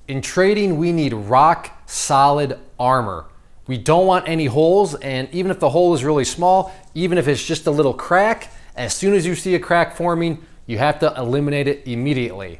In trading, we need rock solid armor. We don't want any holes, and even if the hole is really small, even if it's just a little crack, as soon as you see a crack forming, you have to eliminate it immediately.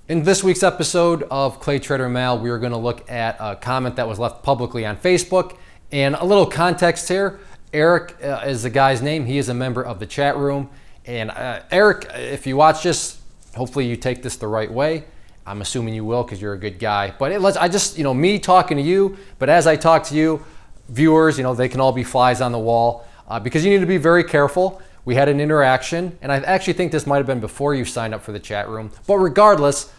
In this week's episode of ClayTrader Mail, we are going to look at a comment that was left publicly on Facebook. And a little context here, Eric is the guy's name. He is a member of the chat room. And Eric, if you watch this, hopefully you take this the right way. I'm assuming you will because you're a good guy. But I just, me talking to you, but as I talk to you, viewers, they can all be flies on the wall because you need to be very careful. We had an interaction, and I actually think this might have been before you signed up for the chat room. But regardless,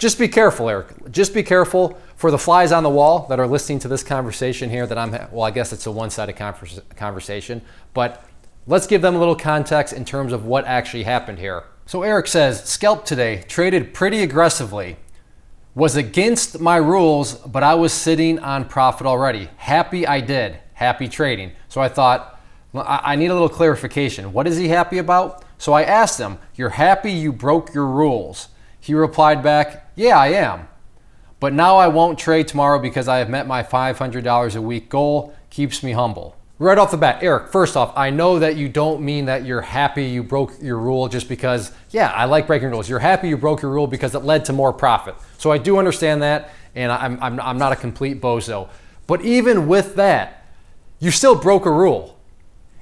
just be careful, Eric. Just be careful for the flies on the wall that are listening to this conversation here that I guess it's a one-sided conversation. But let's give them a little context in terms of what actually happened here. So Eric says, scalp today, traded pretty aggressively. Was against my rules, but I was sitting on profit already. Happy I did. Happy trading. So I thought, I need a little clarification. What is he happy about? So I asked him, you're happy you broke your rules? He replied back, yeah, I am. But now I won't trade tomorrow because I have met my $500 a week goal. Keeps me humble. Right off the bat, Eric, first off, I know that you don't mean that you're happy you broke your rule just because, yeah, I like breaking rules. You're happy you broke your rule because it led to more profit. So I do understand that, and I'm not a complete bozo. But even with that, you still broke a rule.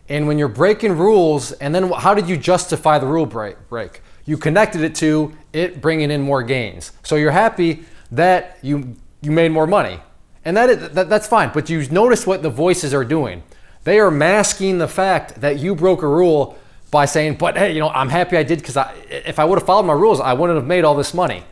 And when you're breaking rules, and then how did you justify the rule break? You connected it to it bringing in more gains. So you're happy that you made more money. And that's fine, but you notice what the voices are doing. They are masking the fact that you broke a rule by saying, but hey, I'm happy I did because if I would have followed my rules, I wouldn't have made all this money.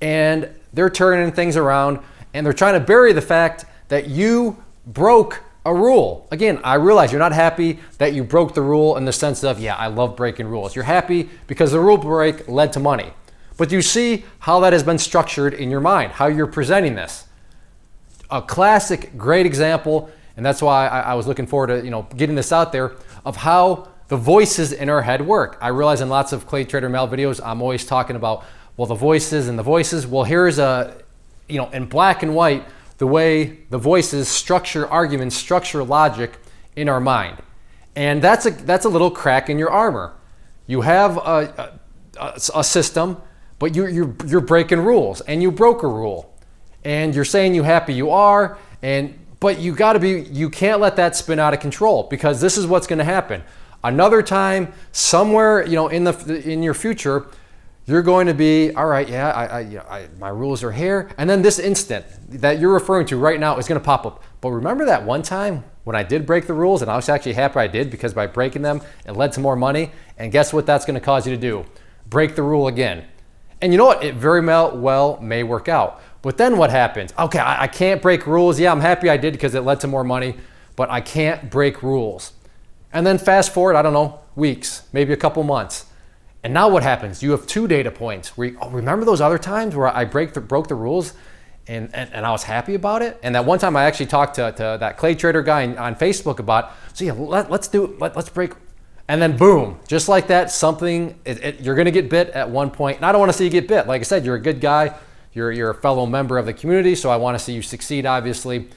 And they're turning things around and they're trying to bury the fact that you broke a rule. Again, I realize you're not happy that you broke the rule in the sense of, yeah, I love breaking rules. You're happy because the rule break led to money. But you see how that has been structured in your mind, how you're presenting this. A classic, great example, and that's why I was looking forward to getting this out there, of how the voices in our head work. I realize in lots of ClayTrader Mail videos, I'm always talking about, well, the voices and the voices. Well, here's in black and white, the way the voices structure arguments, structure logic in our mind. And that's a little crack in your armor. You have a system, but you're breaking rules, and you broke a rule. And you're saying you're happy you are, but you can't let that spin out of control, because this is what's going to happen. Another time, somewhere, in your future, you're going to be, all right, yeah, my rules are here. And then this instant that you're referring to right now is going to pop up. But remember that one time when I did break the rules and I was actually happy I did because by breaking them, it led to more money. And guess what that's going to cause you to do? Break the rule again. And you know what? It very well may work out. But then what happens? Okay, I can't break rules. Yeah, I'm happy I did because it led to more money, but I can't break rules. And then fast forward, I don't know, weeks, maybe a couple months. And now what happens? You have two data points where remember those other times where I broke the rules and I was happy about it? And that one time I actually talked to that ClayTrader guy on Facebook about, so yeah, let's break. And then boom, just like that, you're gonna get bit at one point. And I don't wanna see you get bit. Like I said, you're a good guy. You're a fellow member of the community, so I wanna see you succeed, obviously.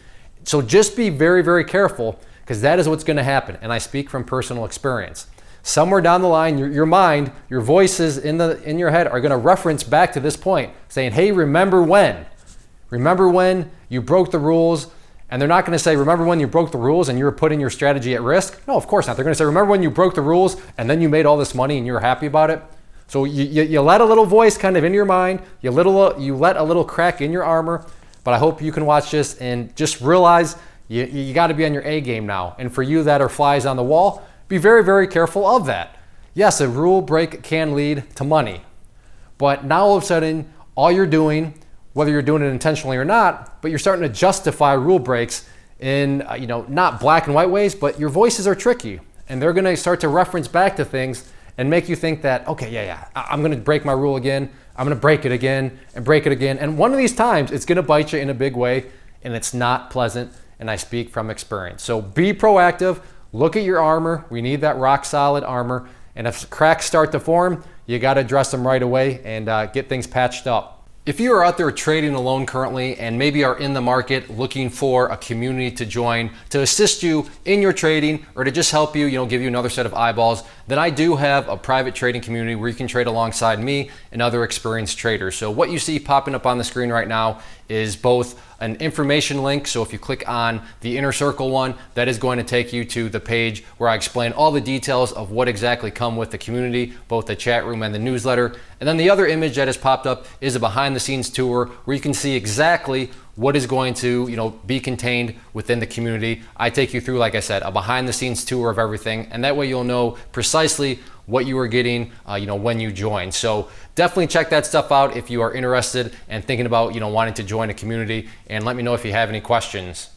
So just be very, very careful, because that is what's gonna happen. And I speak from personal experience. Somewhere down the line, your mind, your voices in your head are going to reference back to this point, saying, hey, remember when? Remember when you broke the rules? And they're not going to say, remember when you broke the rules and you were putting your strategy at risk? No, of course not. They're going to say, remember when you broke the rules and then you made all this money and you were happy about it? So you let a little voice kind of in your mind, you let a little crack in your armor, but I hope you can watch this and just realize you got to be on your A game now. And for you that are flies on the wall, be very, very careful of that. Yes, a rule break can lead to money, but now all of a sudden, all you're doing, whether you're doing it intentionally or not, but you're starting to justify rule breaks in not black and white ways, but your voices are tricky, and they're going to start to reference back to things and make you think that, okay, yeah, I'm going to break my rule again, I'm going to break it again and break it again, and one of these times it's going to bite you in a big way, and it's not pleasant, and I speak from experience. So be proactive. Look at your armor. We need that rock solid armor, And if cracks start to form, you got to address them right away and get things patched up. If you are out there trading alone currently and maybe are in the market looking for a community to join to assist you in your trading or to just help you, give you another set of eyeballs, then I do have a private trading community where you can trade alongside me and other experienced traders. So what you see popping up on the screen right now is both an information link. So if you click on the inner circle one, that is going to take you to the page where I explain all the details of what exactly come with the community, both the chat room and the newsletter. And then the other image that has popped up is a behind the scenes tour where you can see exactly what is going to be contained within the community. I take you through, like I said, a behind the scenes tour of everything, and that way you'll know precisely what you are getting when you join. So definitely check that stuff out if you are interested and thinking about wanting to join a community, and let me know if you have any questions.